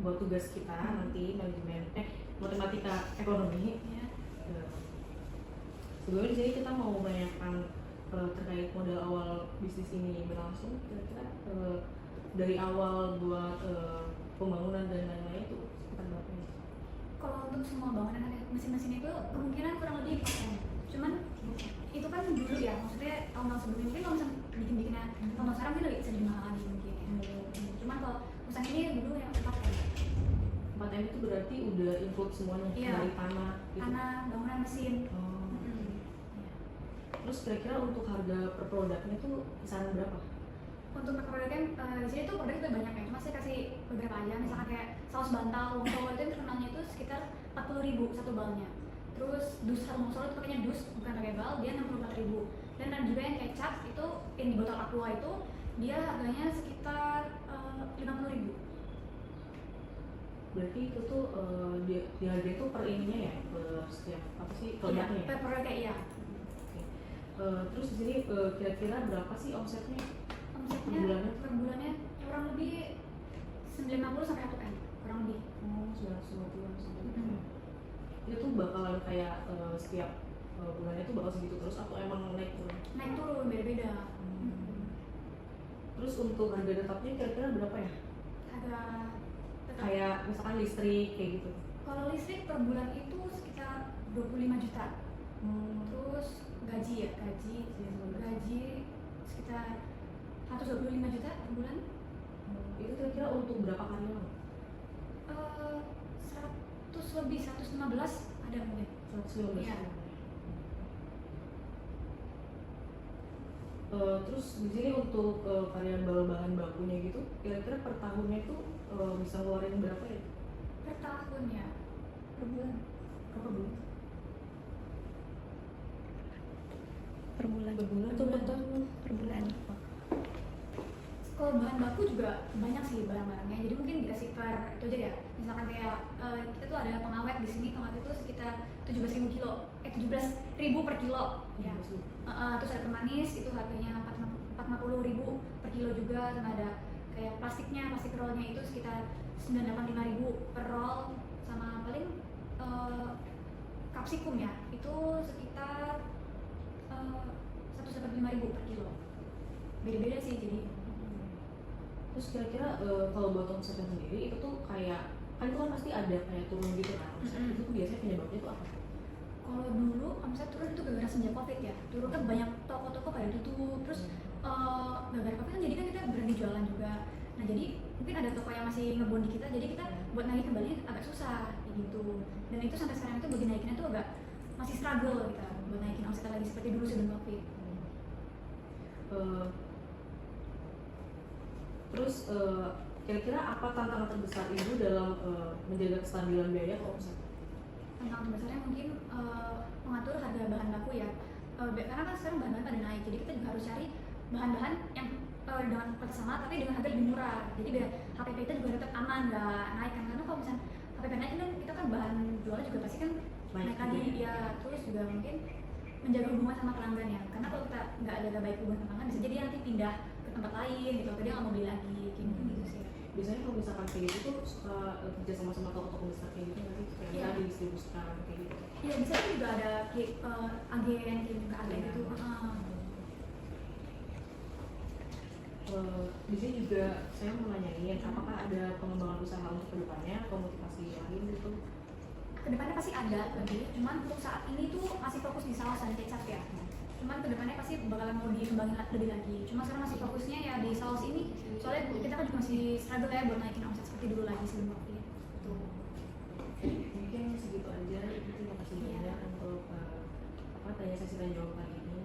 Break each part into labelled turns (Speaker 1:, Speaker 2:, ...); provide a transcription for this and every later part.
Speaker 1: buat tugas kita nanti matematika ekonomi. Sebelumnya di sini kita mau menanyakan terkait modal awal bisnis ini berlangsung, kira-kira dari awal buat pembangunan dan lain-lain itu sekitar berapa ya?
Speaker 2: Kalau untuk semua bangunan mesin-mesin itu kemungkinan kurang lebih 4%. Cuman itu kan dulu ya, maksudnya tahun-tahun sebelumnya mungkin kalau misalnya bikin-bikinnya tahun sekarang mungkin lebih bisa lebih mahal lagi mungkin ya. Cuman kalau perusahaan ini dulu yang 4M.
Speaker 1: 4M itu berarti udah include semuanya,
Speaker 2: iya,
Speaker 1: dari tanah gitu?
Speaker 2: Tanah, bangunan, mesin.
Speaker 1: Terus kira-kira untuk harga per produknya tuh kisaran berapa?
Speaker 2: Untuk produknya di sini tuh produknya banyak ya, cuma saya kasih beberapa aja. Misalkan kayak saus bantal, wong solo itu terkenalnya itu sekitar 40.000 satu balnya. Terus dus wong solo itu pakainya dus, bukan pakai bal, dia 64.000. Dan ada juga yang kecap itu yang di botol aqua itu dia harganya sekitar 50.000.
Speaker 1: Berarti itu tuh di harga itu per ininya ya, per setiap apa sih produknya?
Speaker 2: Iya, per produknya iya.
Speaker 1: Terus di sini kira-kira berapa sih omsetnya?
Speaker 2: Omsetnya per bulannya kurang lebih 90 sampai 1M, kurang lebih.
Speaker 1: 950 sampai 1M. Itu tuh bakalan kayak setiap bulannya tuh bakal segitu terus atau emang naik turun?
Speaker 2: Naik turun, beda-beda.
Speaker 1: Terus untuk harga tetapnya kira-kira berapa ya?
Speaker 2: Harga tetap.
Speaker 1: Kayak misalkan listrik kayak gitu.
Speaker 2: Kalau listrik per bulan itu sekitar 25 juta. Terus gaji sekitar 125 juta per bulan.
Speaker 1: Itu kira-kira untuk berapa karyawan?
Speaker 2: 100 lebih, 115 ada mungkin.
Speaker 1: 115.
Speaker 2: Iya.
Speaker 1: Terus di sini untuk variabel bahan bakunya gitu, kira-kira per tahunnya itu bisa ngeluarin berapa ya?
Speaker 2: Per tahun ya? Per bulan?
Speaker 1: Per bulan?
Speaker 3: Per bulan.
Speaker 1: Atau per tahun?
Speaker 3: Per bulan.
Speaker 2: Kalau bahan baku juga banyak sih barang-barangnya, jadi mungkin dikasih per itu aja ya. Misalkan kayak kita tuh ada pengawet di sini, pengawet itu sekitar 17.000 kilo, 17.000 per kilo. Ya. Terus ada pemanis itu harganya 450.000 per kilo juga, sama ada kayak plastiknya, plastik rollnya itu sekitar 985.000 per roll, sama paling kapsikum ya itu sekitar 175.000 per kilo. Beda-beda sih jadi.
Speaker 1: Terus kira-kira kalau buat omsetnya sendiri itu tuh kayak kan itu kan pasti ada kayak turun gitu kan omset. Itu tuh biasanya penyebabnya tuh apa?
Speaker 2: Kalau dulu omset turun itu gara-gara sejak Covid ya. Dulu kan banyak toko-toko pada tutup. Terus gara-gara Covid kan jadi kan kita berhenti jualan juga. Nah jadi mungkin ada toko yang masih ngebond di kita, jadi kita buat naik kembali agak susah kayak gitu. Dan itu sampai sekarang itu bagi naikinnya tuh agak masih struggle kita buat naikin omsetnya lagi seperti dulu sebelum Covid.
Speaker 1: Terus kira-kira apa tantangan terbesar ibu dalam menjaga kestabilan biaya atau omset?
Speaker 2: Tantangan terbesarnya mungkin mengatur harga bahan baku ya. Karena kan sekarang bahan-bahan pada naik, jadi kita juga harus cari bahan-bahan yang dengan kualitas sama tapi dengan harga lebih murah. Jadi biar HPP kita juga tetap aman, nggak naik kan. Karena kalau misalnya HPP naik kan kita kan bahan jualnya juga pasti kan naik lagi ya. Terus juga mungkin menjaga hubungan sama pelanggan ya. Karena kalau kita nggak ada baik hubungan sama pelanggan bisa jadi nanti pindah ke tempat lain gitu, dia nggak mau beli lagi gitu sih.
Speaker 1: Biasanya kalau misalkan kayak gitu tuh suka kerja sama toko-toko besar kayak gitu nanti kayak kita didistribusikan kayak gitu.
Speaker 2: Iya bisa juga ada agen juga ada gitu.
Speaker 1: Di sini juga saya mau nanyain apakah ada pengembangan usaha untuk kedepannya atau motivasi lain gitu?
Speaker 2: Kedepannya pasti ada lagi, cuman untuk saat ini tuh masih fokus di saus dan kecap ya. Cuman kedepannya pasti bakalan mau dikembangin lebih lagi. Cuma sekarang masih fokusnya ya di saus ini. Soalnya kita kan juga masih struggle ya buat naikin omset seperti dulu lagi sebelum Covid. Tuh.
Speaker 1: Mungkin segitu aja. Terima kasih banyak untuk tanya sesi tanya jawab kali ini.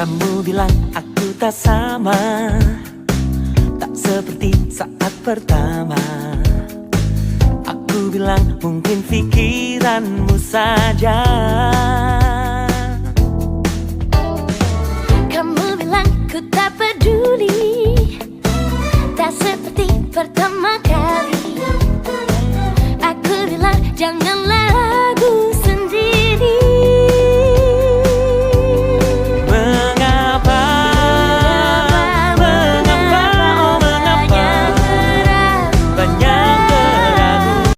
Speaker 4: Kamu bilang aku tak sama, tak seperti saat pertama. Aku bilang mungkin pikiranmu saja.
Speaker 5: Kamu bilang ku tak peduli, tak pertama kali